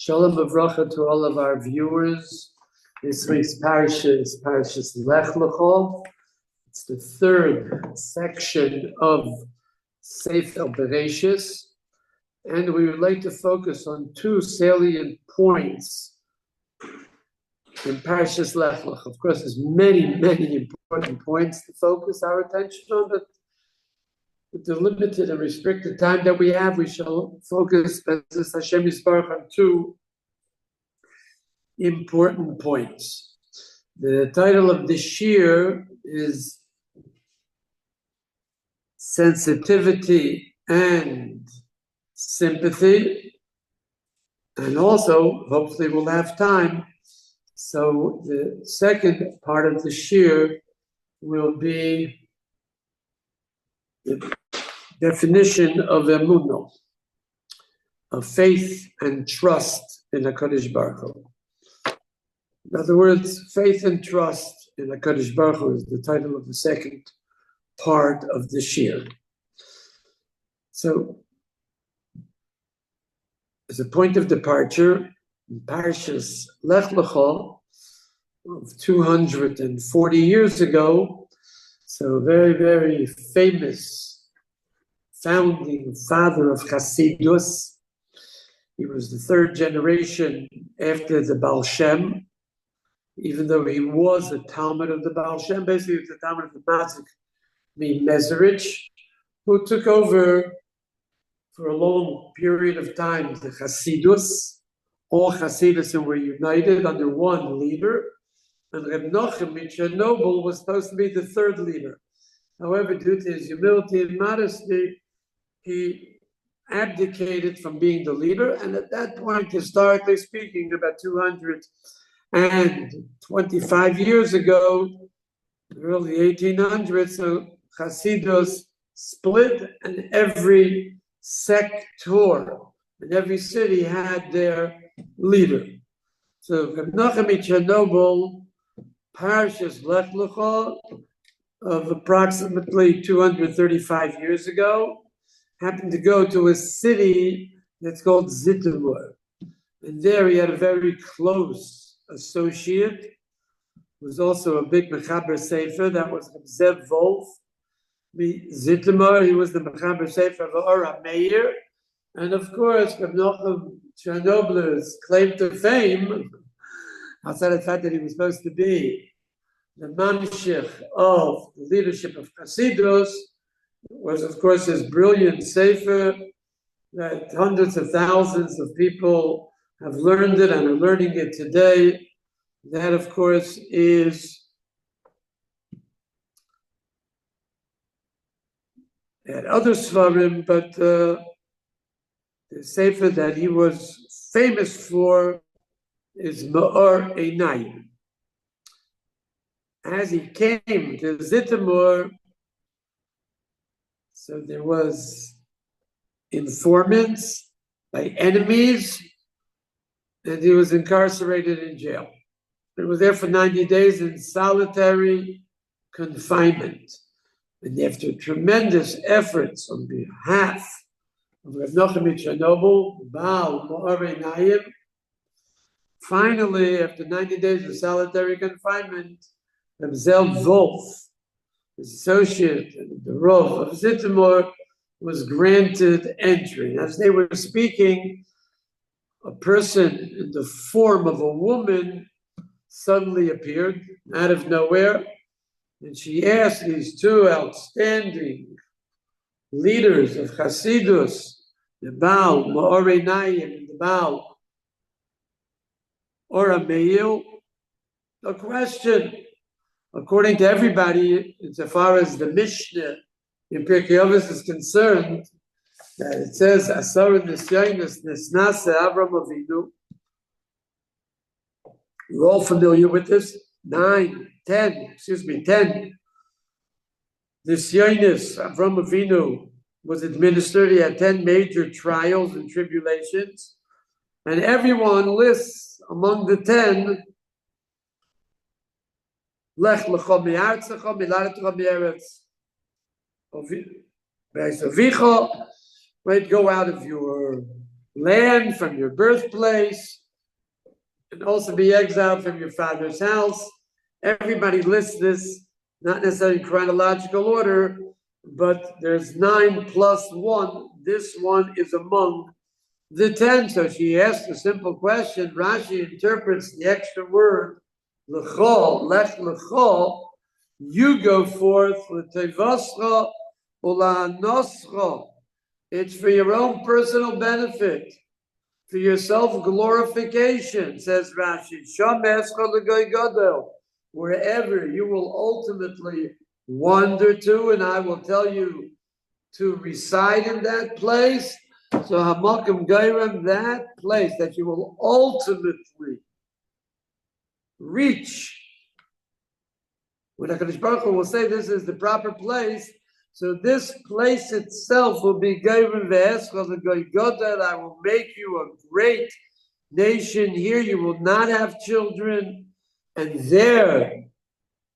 Shalom Avracha to all of our viewers. This week's parasha is Parashas Lech Lecho. It's the third section of Sefer Bereshis, and we would like to focus on two salient points in Parashas Lech Lecho. Of course, there's many important points to focus our attention on, but with the limited and restricted time that we have, we shall focus, as Hashem Yisbarach, on two important points. The title of the Shiur is Sensitivity and Sympathy, and also, hopefully we'll have time, so the second part of the Shiur will be the definition of emunah, of faith and trust in HaKadosh Baruch Hu. In other words, faith and trust in HaKadosh Baruch Hu is the title of the second part of the Shiur. So, as a point of departure, in Parashas Lech Lecho of 240 years ago, so a very famous founding father of Hasidus. He was the third generation after the Baal Shem, even though he was a Talmud of the Baal Shem. Basically, he was a Talmud of the Mazik Mezerich, who took over for a long period of time the Hasidus. All Hasidusim were united under one leader, and Reb Nochem in Chernobyl was supposed to be the third leader. However, due to his humility and modesty, he abdicated from being the leader, and at that point, historically speaking, about 225 years ago, early 1800s, so Hasidus split, and every sector in every city had their leader. So Reb Nochem in Chernobyl, Parashas Lech Lecho of approximately 235 years ago, happened to go to a city that's called Zitamur. And there he had a very close associate, who was also a big Mechaber Sefer, that was Zev Wolf. Zitamur, he was the Mechaber Sefer of Ora Meir. And of course, Reb Nochem Chernobyl's claim to fame, outside of the fact that he was supposed to be the mamshich of the leadership of Hasidus, was of course his brilliant sefer that hundreds of thousands of people have learned it and are learning it today. That of course is at other svarim, but the sefer that he was famous for is Ma'or Einayim. As he came to Zitamur, so there was informants by enemies, and he was incarcerated in jail. He was there for 90 days in solitary confinement. And after tremendous efforts on behalf of Reb Nochem in Chernobyl, Baal Ma'or Einayim, finally, after 90 days of solitary confinement, Reb Zev Wolf, his associate and the Rav of Zitamur, was granted entry. As they were speaking, a person in the form of a woman suddenly appeared out of nowhere, and she asked these two outstanding leaders of Hasidus, the Baal Ma'or Einayim and the Baal Ora Meir, a question. According to everybody, insofar as the Mishnah in Pirkei Avos is concerned, that it says, Asar Nisyainus Nisnase Avram Avinu. We're all familiar with this. 10 Nisyainus Avram Avinu was administered. He had 10 major trials and tribulations. And everyone lists among the 10, Lech Lecho mi'artzecha mi'laretcha mi'eretz. Right, go out of your land from your birthplace, and also be exiled from your father's house. Everybody lists this, not necessarily in chronological order, but there's 9 plus 1. This one is among the 10. So she asked a simple question. Rashi interprets the extra word, l'chol, lech l'chol, you go forth, l'tevoscha ula'anoscha. It's for your own personal benefit, for your self-glorification, says Rashi. Wherever you will ultimately wander to, and I will tell you to reside in that place. So Hamakim Gairam, that place that you will ultimately reach. When HaKadosh Baruch Hu will say this is the proper place, so this place itself will be Gairam Ve'eschal Goygoda. I will make you a great nation. Here you will not have children, and there,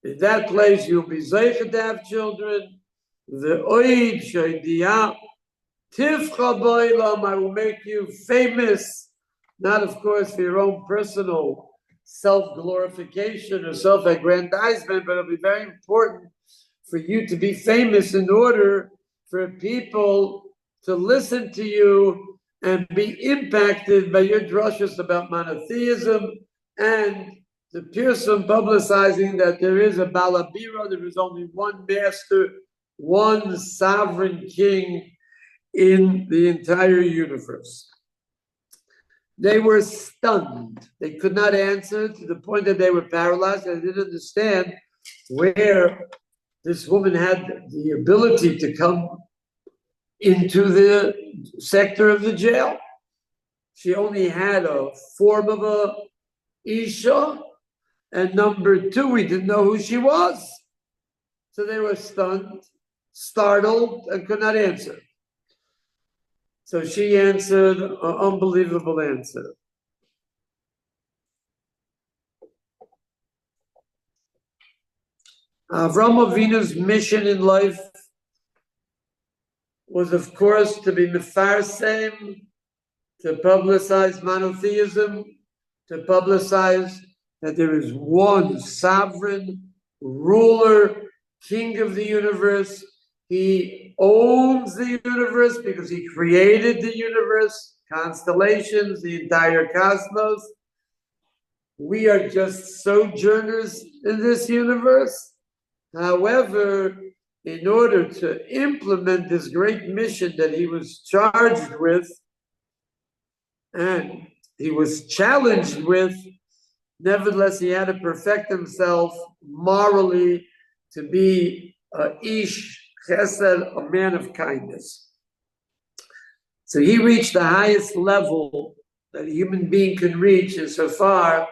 in that place, you'll be zeichet to have children. The oid shaydiya tifcha boilam. I will make you famous, not of course for your own personal self-glorification or self-aggrandizement, but it'll be very important for you to be famous in order for people to listen to you and be impacted by your drushes about monotheism and the Pearson publicizing that there is a Balabira, there is only one master, one sovereign king in the entire universe. They were stunned. They could not answer, to the point that they were paralyzed. They didn't understand where this woman had the ability to come into the sector of the jail. She only had a form of a Isha, and number 2, we didn't know who she was. So they were stunned, startled, and could not answer. So she answered an unbelievable answer. Avraham Avinu's mission in life was, of course, to be mefarsem, to publicize monotheism, to publicize that there is one sovereign ruler, king of the universe. He owns the universe because he created the universe, constellations, the entire cosmos. We are just sojourners in this universe. However, in order to implement this great mission that he was charged with and he was challenged with, nevertheless, he had to perfect himself morally to be a ish chesed, a man of kindness. So he reached the highest level that a human being can reach insofar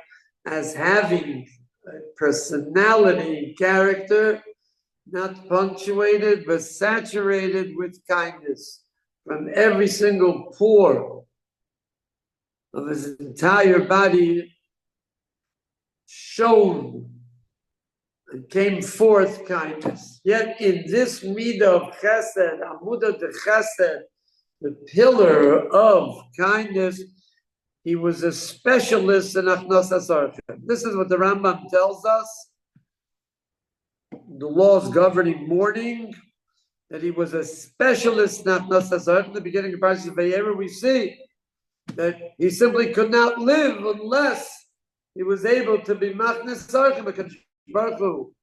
as having a personality, character, not punctuated, but saturated with kindness from every single pore of his entire body, shone and came forth kindness. Yet in this midah of chesed, amudah de chesed, the pillar of kindness, he was a specialist in achnasas archem. This is what the Rambam tells us. The laws governing mourning, that he was a specialist in achnasas archem. In the beginning of Parashat Vayera, we see that he simply could not live unless he was able to be machnas archem. HaKadosh Baruch Hu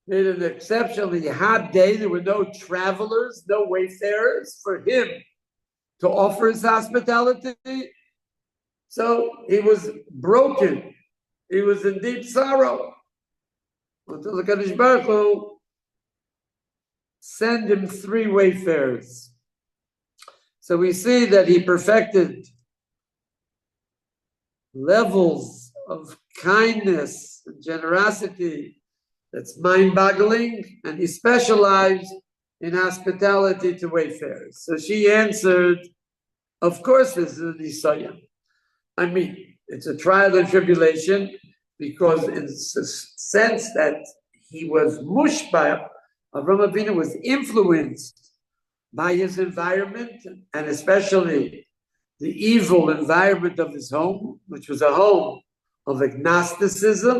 made an exceptionally hot day. There were no travelers, no wayfarers for him to offer his hospitality. So he was broken. He was in deep sorrow until the HaKadosh Baruch Hu sent him 3 wayfarers. So we see that he perfected levels of kindness and generosity that's mind-boggling, and he specialized in hospitality to wayfarers. So she answered, of course this is an Isayim. I mean, it's a trial and tribulation, because in the sense that he was mushba, Avraham Avinu was influenced by his environment, and especially the evil environment of his home, which was a home of agnosticism.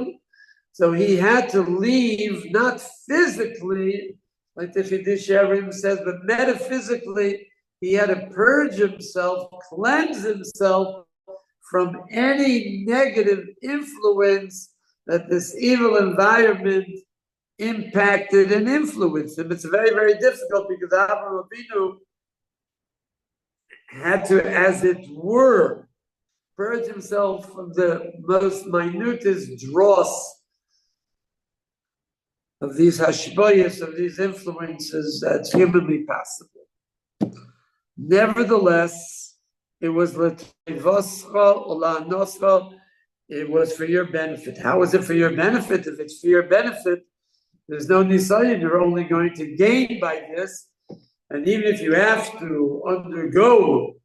So he had to leave, not physically, like the Chiddush Yarim says, but metaphysically, he had to purge himself, cleanse himself from any negative influence that this evil environment impacted and influenced him. It's very, very difficult because Avraham Avinu had to, as it were, purge himself from the most minutest dross of these hashboyas, of these influences that's humanly possible. Nevertheless, it was it was for your benefit. How is it for your benefit? If it's for your benefit, there's no nisayon. You're only going to gain by this. And even if you have to undergo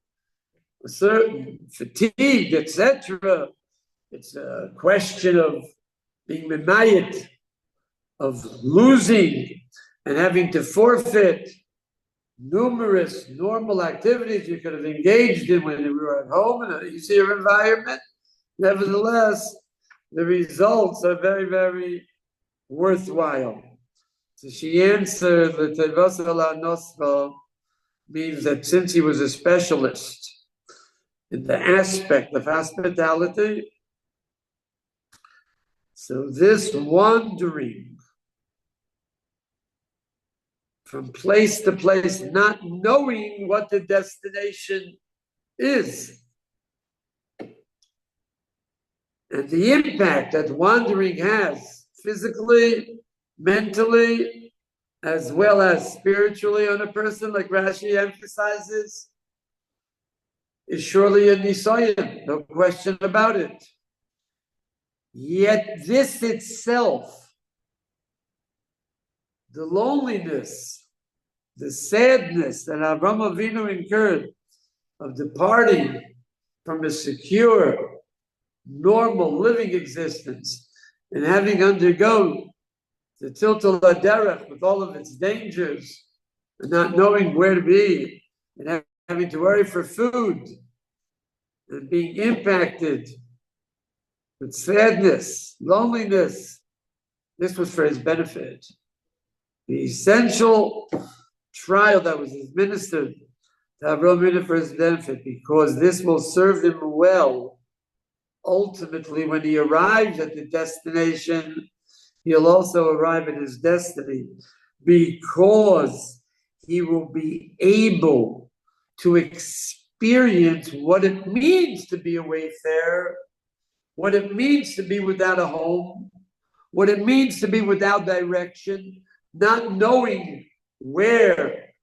a certain fatigue, etc., it's a question of being memayit, of losing and having to forfeit numerous normal activities you could have engaged in when you were at home in an easier environment. Nevertheless, the results are very, very worthwhile. So she answered that Tevas ala Nosra means that since he was a specialist in the aspect of hospitality, so this wandering from place to place, not knowing what the destination is, and the impact that wandering has physically, mentally, as well as spiritually on a person, like Rashi emphasizes, is surely a nisayon, no question about it. Yet this itself, the loneliness, the sadness that Avraham Avinu incurred of departing from a secure, normal living existence and having undergone the Tiltul HaDerech with all of its dangers and not knowing where to be and having to worry for food and being impacted with sadness, loneliness, this was for his benefit. The essential trial that was administered to Avraham Avinu for his benefit, because this will serve him well. Ultimately, when he arrives at the destination, he'll also arrive at his destiny, because he will be able to experience what it means to be a wayfarer, what it means to be without a home, what it means to be without direction, not knowing where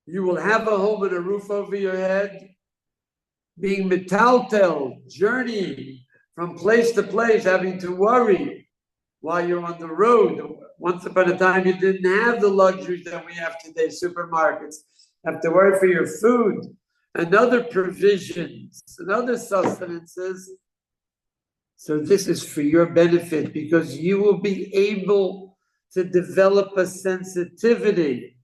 you will have a home and a roof over your head, being metaltel, journeying from place to place, having to worry while you're on the road. Once upon a time, you didn't have the luxuries that we have today, supermarkets. Have to worry for your food and other provisions and other sustenances. So this is for your benefit, because you will be able to develop a sensitivity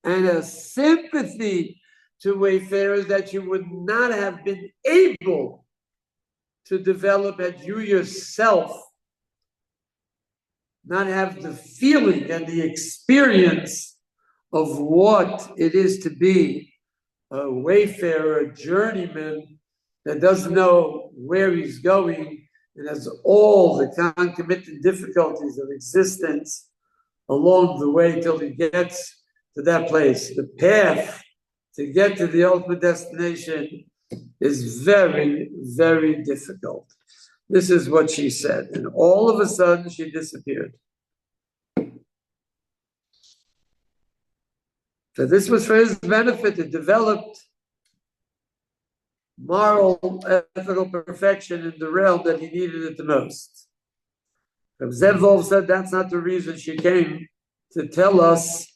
and a sympathy to wayfarers that you would not have been able to develop had you yourself not have the feeling and the experience of what it is to be a wayfarer, a journeyman that doesn't know where he's going and has all the concomitant difficulties of existence along the way till he gets to that place. The path to get to the ultimate destination is very, very difficult. This is what she said. And all of a sudden, she disappeared. So this was for his benefit. It developed moral, ethical perfection in the realm that he needed it the most. Zev Wolf said that's not the reason she came to tell us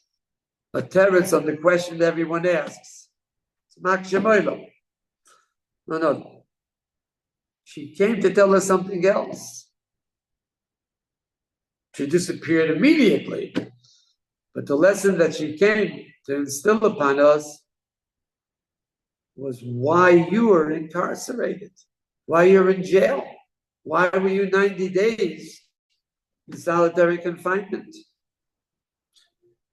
a teretz on the question that everyone asks. It's Mak Shemoilo. No. She came to tell us something else. She disappeared immediately. But the lesson that she came to instill upon us was why you were incarcerated, why you're in jail, why were you 90 days in solitary confinement?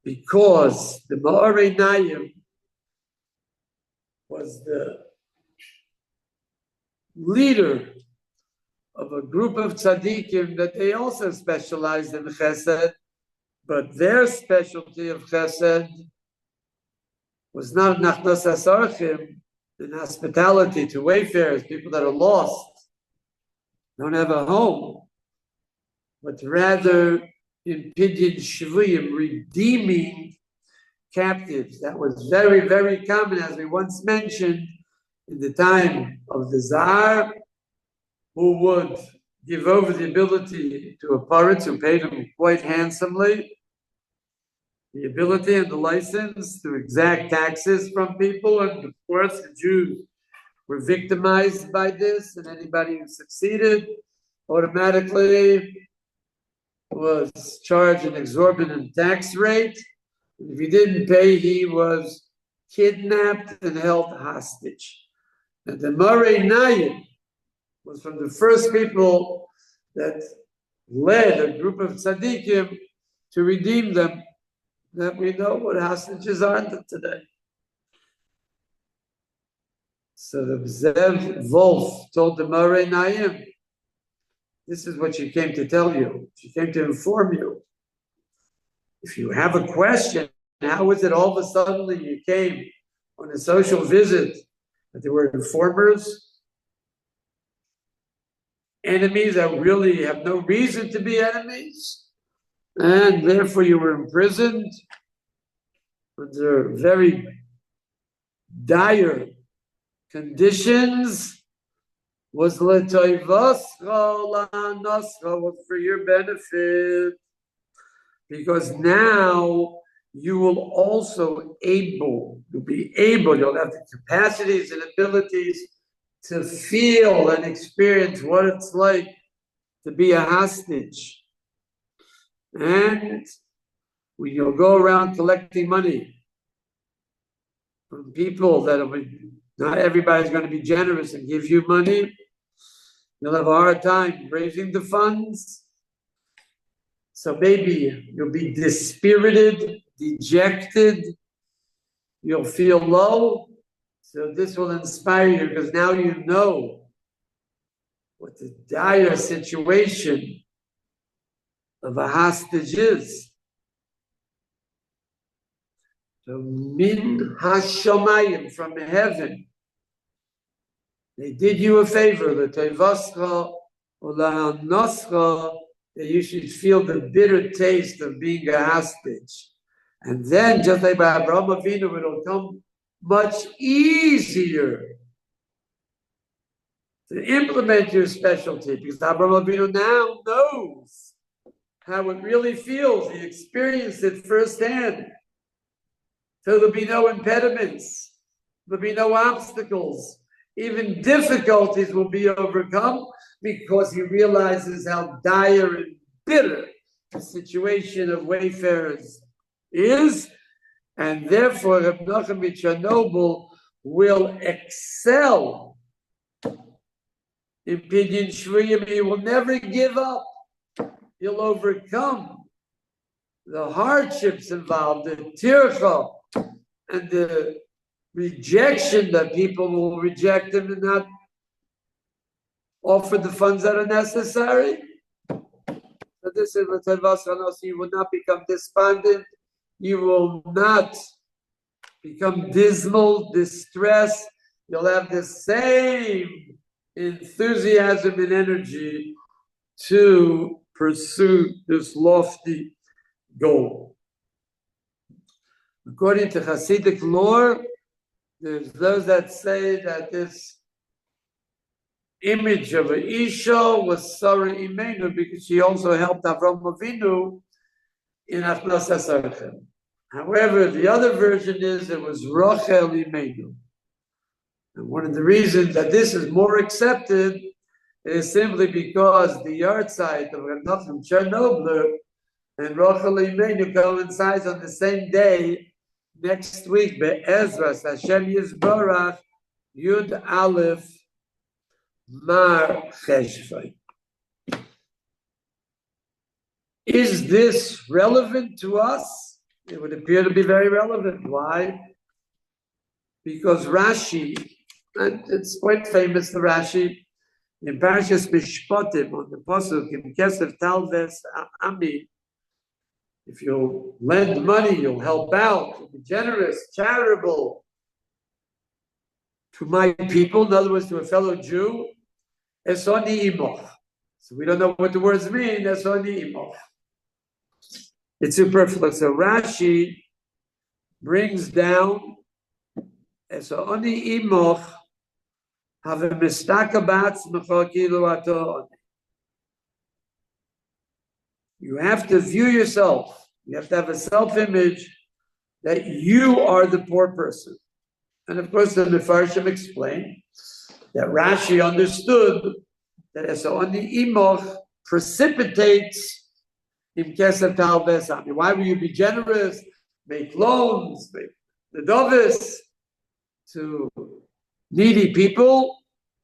Because the Ma'orei Nayim was the leader of a group of tzaddikim that they also specialized in chesed, but their specialty of chesed was not nachnas asarchim, in hospitality to wayfarers, people that are lost, don't have a home, but rather in pidyon shvuyim, redeeming captives. That was very, very common, as we once mentioned, in the time of the Tsar, who would give over the ability to a poritz who paid him quite handsomely, the ability and the license to exact taxes from people. And of course, the Jews were victimized by this, and anybody who succeeded automatically was charged an exorbitant tax rate. And if he didn't pay, he was kidnapped and held hostage. And the Ma'orei Nayim was from the first people that led a group of tzaddikim to redeem them, that we know what hostages are today. So the Zev Wolf told the Ma'orei Nayim, this is what she came to tell you. She came to inform you. If you have a question, how is it all of a sudden you came on a social visit that there were informers, enemies that really have no reason to be enemies, and therefore you were imprisoned under very dire conditions? Was was for your benefit, because now you will also you'll have the capacities and abilities to feel and experience what it's like to be a hostage. And when you'll go around collecting money from people not everybody's going to be generous and give you money, you'll have a hard time raising the funds. So maybe you'll be dispirited, dejected, you'll feel low. So this will inspire you, because now you know what the dire situation of a hostage is. So min hashamayim, from heaven, they did you a favor, l'tevascha u'la'anoscha, that you should feel the bitter taste of being a hostage. And then, just like by Avraham Avinu, it'll come much easier to implement your specialty, because Avraham Avinu now knows how it really feels. He experienced it firsthand. So there'll be no impediments, there'll be no obstacles. Even difficulties will be overcome, because he realizes how dire and bitter the situation of wayfarers is. And therefore, Reb Nachum Chernobyl will excel in pidyon shvuyim. He will never give up. He'll overcome the hardships involved, the tircha, and the rejection that people will reject him and not offer the funds that are necessary. So this is what you will not become despondent. You will not become dismal, distressed. You'll have the same enthusiasm and energy to pursue this lofty goal. According to Hasidic lore, there's those that say that this image of an Isha was Sarah Imenu, because she also helped Avraham Avinu in Achnas HaSarchem. However, the other version is it was Rachel Imenu. And one of the reasons that this is more accepted is simply because the yahrzeit of Reb Nachum Chernobyl and Rachel Imenu coincides on the same day next week, Be'ezras Hashem Yisborach, Yud Aleph Mar Cheshvan. Is this relevant to us? It would appear to be very relevant. Why? Because Rashi, and it's quite famous, the Rashi, in Parashas Mishpatim, on the Pasuk, in Kesef Talves Ami, if you lend money, you'll help out, you'll be generous, charitable to my people, in other words, to a fellow Jew, Esoni Imoch. So we don't know what the words mean, Esoni Imoch. It's superfluous. So Rashi brings down Esoni Imoch, have a mistakabatz mechakilu ato. You have to view yourself. You have to have a self-image that you are the poor person. And of course, the Mefarshim explained that Rashi understood that Esoni Imoch precipitates im kesef tal besami. Why will you be generous, make loans, make the dovis to needy people?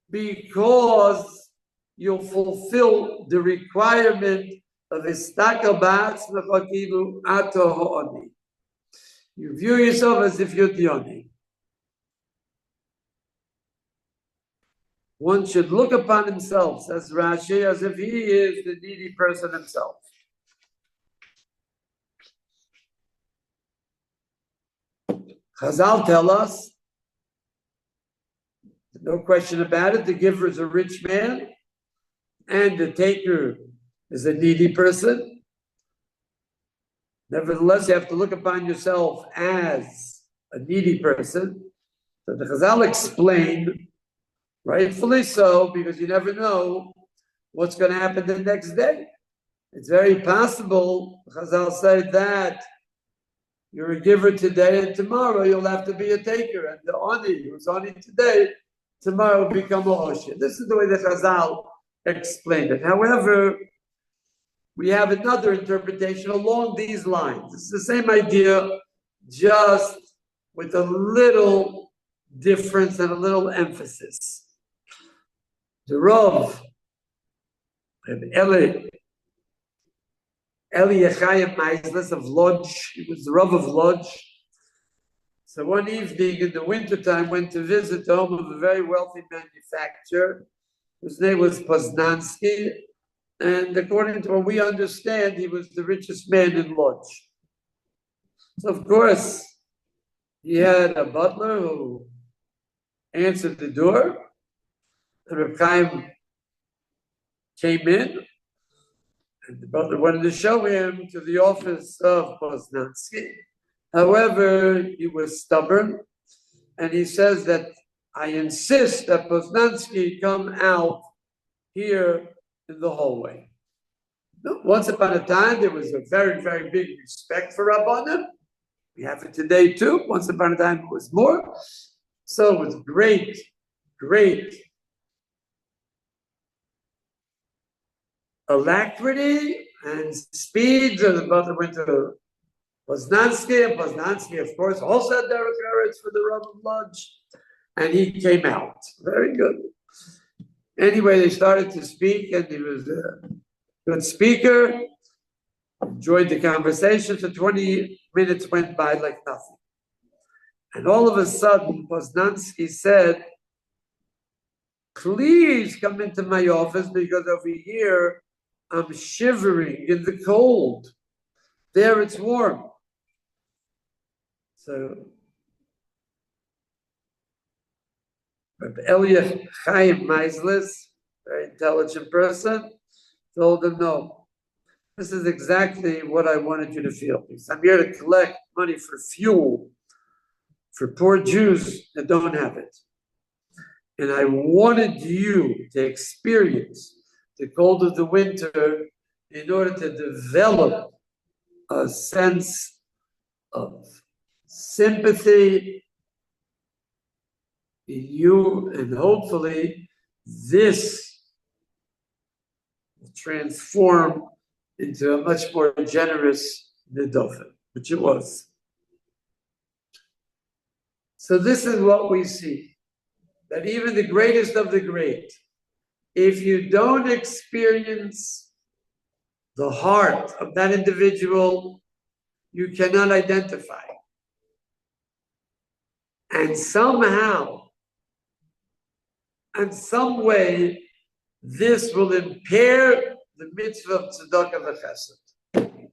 Because you'll fulfill the requirement of istakabatz mechakilu ato ha'oni. You view yourself as if you're the oni. One should look upon himself, says Rashi, as if he is the needy person himself. Chazal tell us, no question about it, the giver is a rich man and the taker is a needy person. Nevertheless, you have to look upon yourself as a needy person. So the Chazal explained, rightfully so, because you never know what's going to happen the next day. It's very possible, Chazal said, that you're a giver today and tomorrow you'll have to be a taker. And the Oni, who's Oni today, tomorrow will become a Hoshia. This is the way the Chazal explained it. However, we have another interpretation along these lines. It's the same idea, just with a little difference and a little emphasis. The Rav, Eli Yechayim Meisles of Lodz, he was the Rav of Lodz. So one evening in the wintertime, went to visit the home of a very wealthy manufacturer, whose name was Poznansky, and according to what we understand, he was the richest man in Lodz. So of course, he had a butler who answered the door, and Reb Chaim came in, and the butler wanted to show him to the office of Poznansky. However, he was stubborn, and he says that I insist that Poznansky come out here in the hallway. Once upon a time, there was a very, very big respect for Rabbanim. We have it today too. Once upon a time, it was more. So it was great, great alacrity and speed. So the brother went to Poznansky, and Poznansky, of course, also had Derek Eretz for the Rav of Lodz, and he came out. Very good. Anyway, they started to speak, and he was a good speaker. Enjoyed the conversation. So 20 minutes went by like nothing. And all of a sudden, Poznansky said, please come into my office because over here, I'm shivering in the cold. There it's warm. So, Eli Chaim Meisles, very intelligent person, told him, no, this is exactly what I wanted you to feel. Because I'm here to collect money for fuel for poor Jews that don't have it. And I wanted you to experience the cold of the winter in order to develop a sense of sympathy in you, and hopefully this will transform into a much more generous Nidofen, which it was. So this is what we see. that even the greatest of the great, if you don't experience the heart of that individual, you cannot identify. And somehow, in some way, this will impair the mitzvah of tzedakah v'chesed,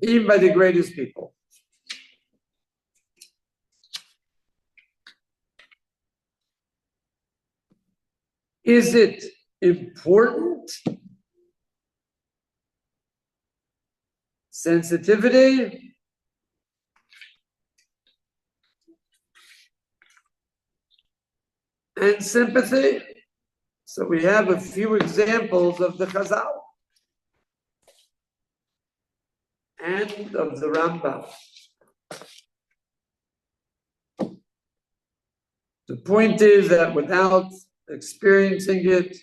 even by the greatest people. Is it important? Sensitivity? And sympathy? So we have a few examples of the Chazal and of the Rambam. The point is that without experiencing it,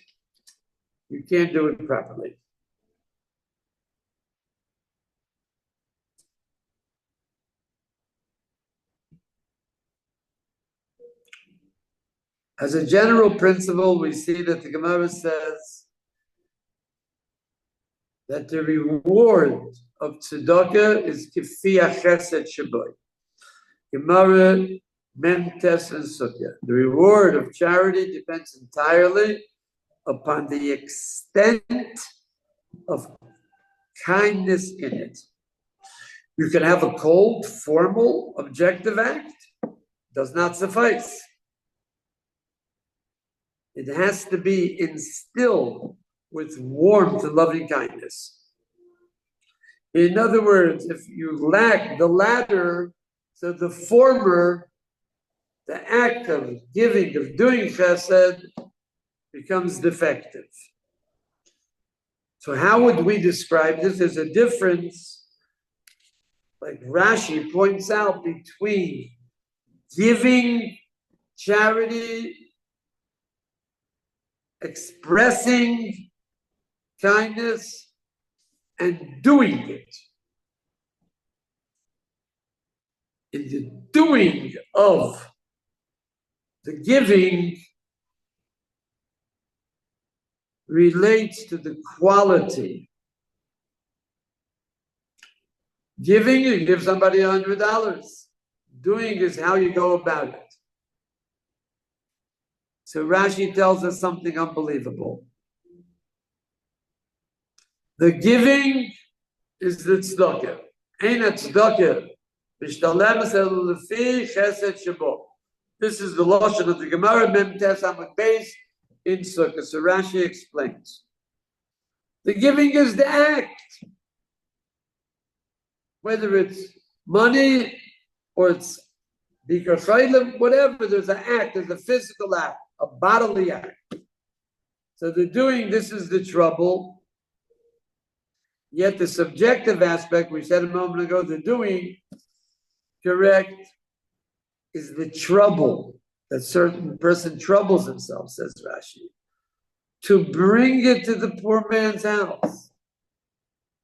you can't do it properly. As a general principle, we see that the Gemara says that the reward of tzedakah is kifi chesed shaboy. Gemara, Memtes, and Sukkah. The reward of charity depends entirely upon the extent of kindness in it. You can have a cold, formal, objective act. Does not suffice. It has to be instilled with warmth and loving kindness. In other words, if you lack the latter, so the former, the act of giving, of doing chesed, becomes defective. So how would we describe this? There's a difference, like Rashi points out, between giving charity, expressing kindness, and doing it. In the doing of the giving relates to the quality. Giving, you give somebody $100. Doing is how you go about it. So Rashi tells us something unbelievable. The giving is the tzedakah. Ain't a tzedakah. This is the lashon of the Gemara, Mem Tes Amud Beis in Sukkah. So Rashi explains. The giving is the act. Whether it's money or it's bikar, whatever, there's an act, there's a physical act, a bodily act. So the doing, this is the trouble. Yet the subjective aspect, we said a moment ago, the doing, correct, is the trouble that certain person troubles himself, says Rashi, to bring it to the poor man's house.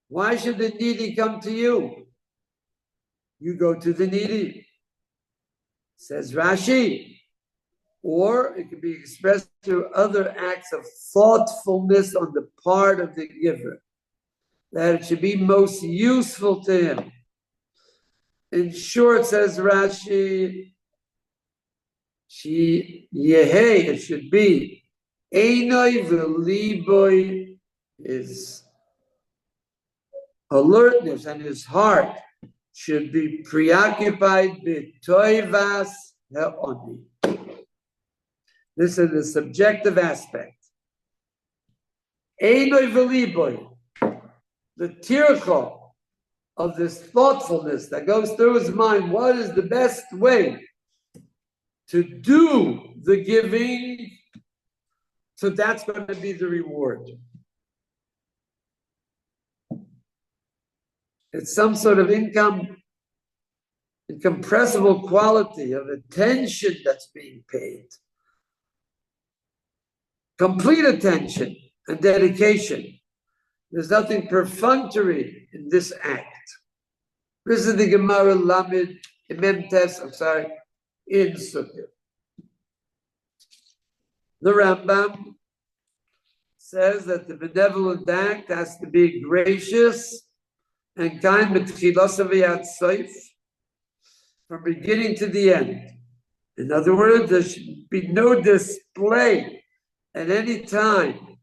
Why should the needy come to you? You go to the needy, says Rashi. Or it can be expressed through other acts of thoughtfulness on the part of the giver, that it should be most useful to him. In short, says Rashi, it should be Einoi v'liboy, his alertness and his heart should be preoccupied b'toivas ha'oni. This is the subjective aspect. Einoi v'liboy, the tircha of this thoughtfulness that goes through his mind. What is the best way to do the giving? So that's going to be the reward. It's some sort of incompressible quality of attention that's being paid. Complete attention and dedication. There's nothing perfunctory in this act. This is the Gemara Lamed, in Sukkah. The Rambam says that the benevolent act has to be gracious and kind from beginning to the end. In other words, there should be no display at any time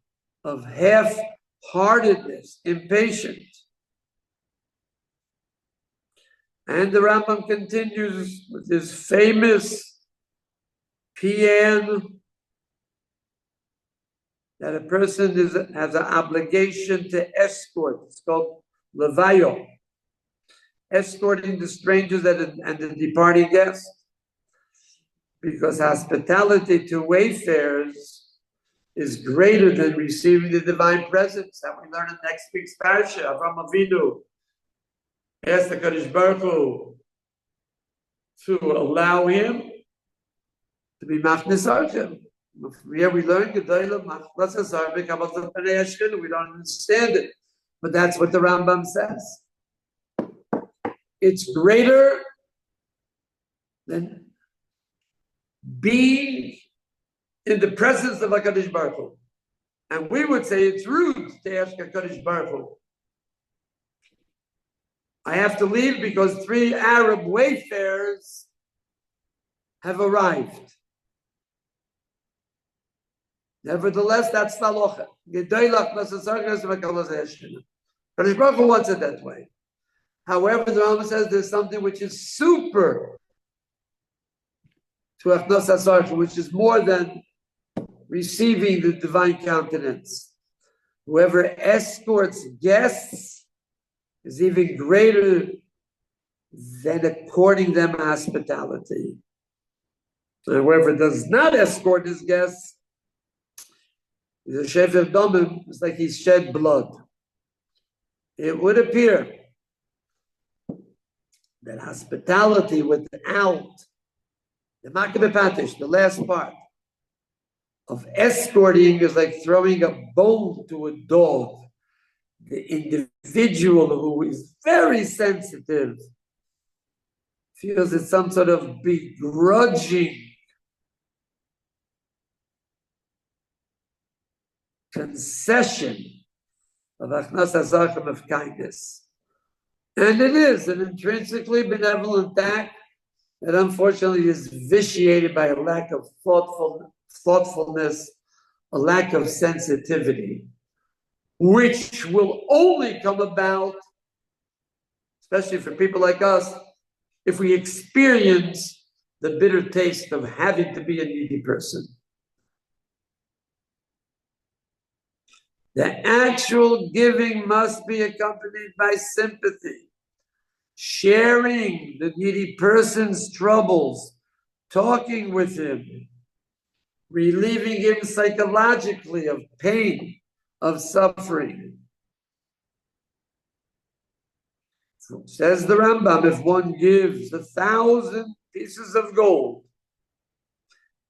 of half-heartedness, impatience. And the Rambam continues with his famous pian that a person has an obligation to escort. It's called levayo, escorting the strangers and the departing guests. Because hospitality to wayfarers is greater than receiving the divine presence. That we learn in next week's parasha. Avraham Avinu asked the Kadosh Baruch Hu to allow him to be machnis archem. Here we learn we don't understand it, but that's what the Rambam says. It's greater than being in the presence of HaKadosh Baruch Hu. And we would say it's rude to ask HaKadosh Baruch Hu, I have to leave because 3 Arab wayfarers have arrived. Nevertheless, that's halacha. HaKadosh Baruch Hu wants it that way. However, the Rambam says there's something which is super to Achnos HaSarcha, which is more than receiving the divine countenance. Whoever escorts guests is even greater than according them hospitality. So whoever does not escort his guests is a shefer domim. It's like he's shed blood. It would appear that hospitality without the Makabeh Patish, the last part of escorting, is like throwing a bone to a dog. The individual who is very sensitive feels it's some sort of begrudging concession of Achnas HaSarcha, of kindness. And it is an intrinsically benevolent act that unfortunately is vitiated by a lack of thoughtfulness, a lack of sensitivity, which will only come about, especially for people like us, if we experience the bitter taste of having to be a needy person. The actual giving must be accompanied by sympathy, sharing the needy person's troubles, talking with him, relieving him psychologically of pain, of suffering. So says the Rambam, if one gives 1,000 pieces of gold,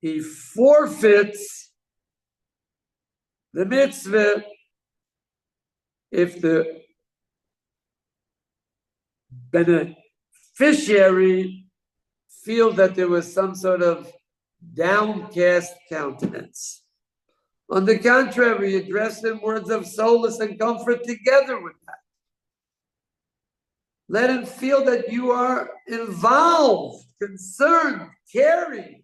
he forfeits the mitzvah if the beneficiary feels that there was some sort of downcast countenance. On the contrary, address them words of solace and comfort together with that. Let him feel that you are involved, concerned, caring.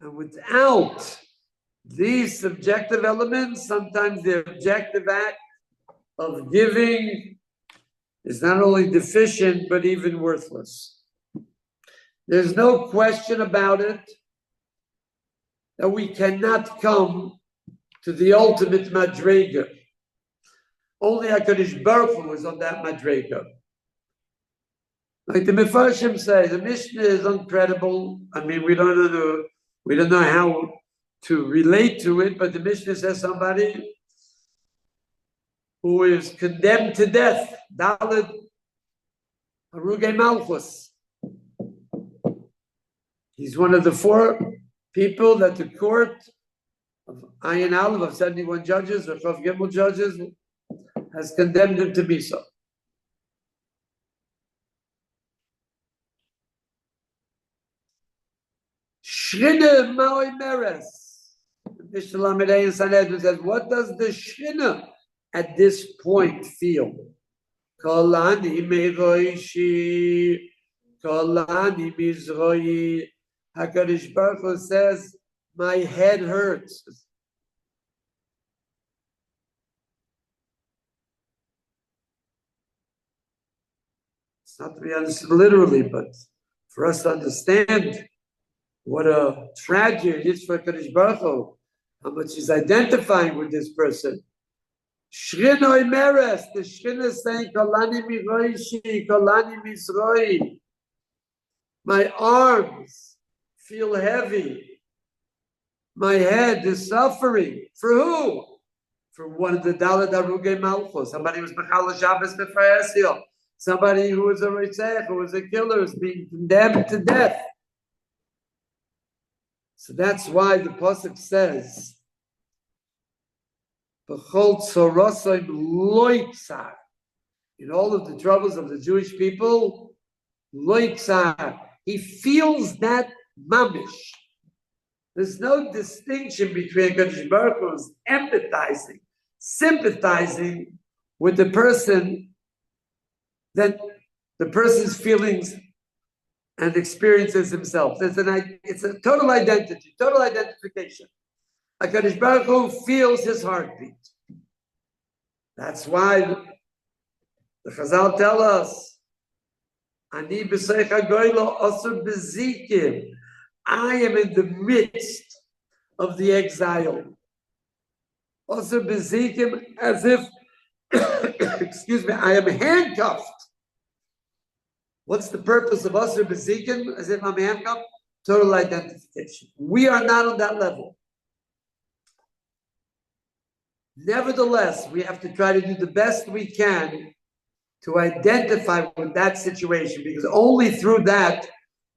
And without these subjective elements, sometimes the objective act of giving is not only deficient, but even worthless. There's no question about it that we cannot come to the ultimate madrega. Only HaKadosh Baruch Hu is on that madrega. Like the Mefarshim say, the Mishnah is incredible. I mean, we don't know how to relate to it, but the Mishnah says somebody who is condemned to death, Daled Harugei Malchus. He's one of the 4 people that the court of Ayin Aleph of 71 judges or Chav Gimel judges has condemned him to be so. Shchina Maoi Meres. Mishnah Lamed in Sanhedrin says, what does the Shchina at this point feel? Kolani Meroishi, Kolani Mizroi. HaKadosh Baruch Hu says, my head hurts. It's not to be understood literally, but for us to understand what a tragedy it is for HaKadosh Baruch Hu, how much he's identifying with this person. Shrinoi Meres, the Shrin is saying, Kolani Miroishi, Kolani Mizroi. My arms feel heavy. My head is suffering. For who? For one of the Daled Arugei Malchus. Somebody who was Mechal Shabbos B'Fraesil. Somebody who was a Ritzach, who was a killer, is being condemned to death. So that's why the Pasuk says, B'chol tzorosoim loitzar. In all of the troubles of the Jewish people, loitzar. He feels that mamish. There's no distinction between HaKadosh Baruch Hu's empathizing, sympathizing with the person, that the person's feelings and experiences himself. It's a total identity, total identification. HaKadosh Baruch Hu feels his heartbeat. That's why the Chazal tell us, Ani b'seich hagoylo osur bezikim. I am in the midst of the exile. Osur bezikim, as if, excuse me, I am handcuffed. What's the purpose of osur bezikim? As if I'm handcuffed? Total identification. We are not on that level. Nevertheless, we have to try to do the best we can to identify with that situation, because only through that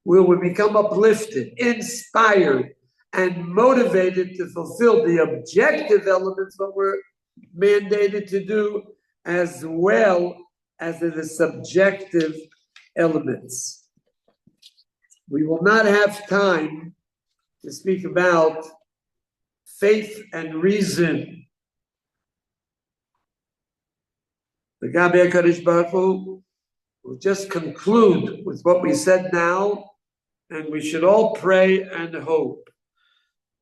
will we become uplifted, inspired, and motivated to fulfill the objective elements that we're mandated to do, as well as the subjective elements. We will not have time to speak about faith and reason. The Gabi HaKadosh Baruch Hu will just conclude with what we said now, and we should all pray and hope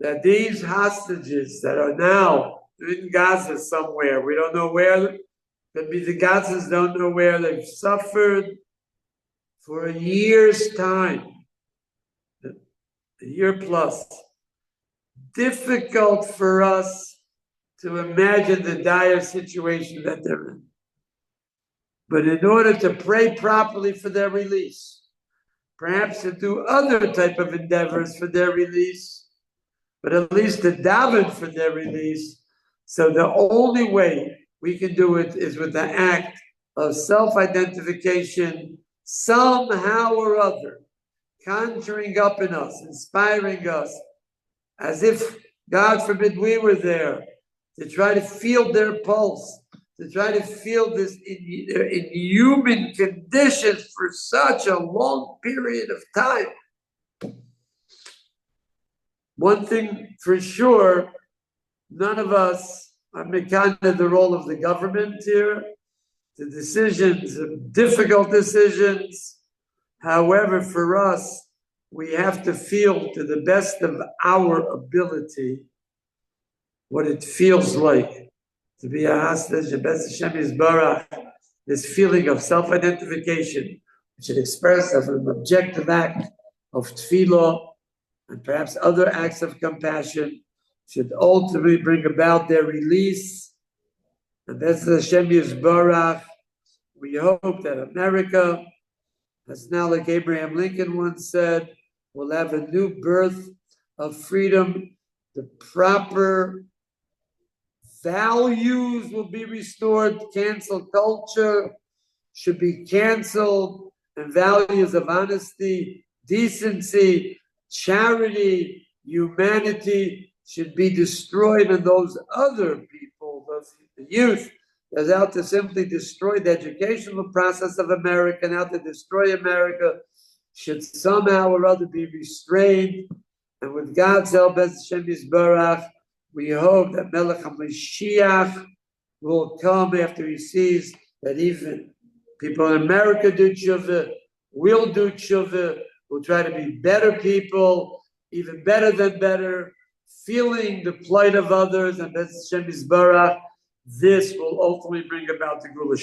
that these hostages that are now in Gaza somewhere, we don't know where, could be the Gazans don't know where, they've suffered for a year's time, a year plus. Difficult for us to imagine the dire situation that they're in. But in order to pray properly for their release, perhaps to do other type of endeavors for their release, but at least to daven for their release. So the only way we can do it is with the act of self-identification, somehow or other, conjuring up in us, inspiring us, as if, God forbid, we were there, to try to feel their pulse, to try to feel this in human conditions for such a long period of time. One thing for sure, none of us are making the role of the government here. The decisions, difficult decisions. However, for us, we have to feel to the best of our ability what it feels like to be a hostage, this feeling of self-identification, which should express as an objective act of tefillah and perhaps other acts of compassion, should ultimately bring about their release. And that's the Hashem Yisbarach. We hope that America, as now like Abraham Lincoln once said, will have a new birth of freedom. The proper values will be restored. Cancel culture should be canceled, and values of honesty, decency, charity, humanity should be destroyed. And those other people, the youth, that's out to simply destroy the educational process of America and out to destroy America, should somehow or other be restrained And with God's help, as Hashem Yisbarach, we hope that Melech HaMashiach will come after he sees that even people in America do tshuva, we'll do tshuva, we'll try to be better people, even better than better, feeling the plight of others, and as Hashem Yisbarach, this will ultimately bring about the Gula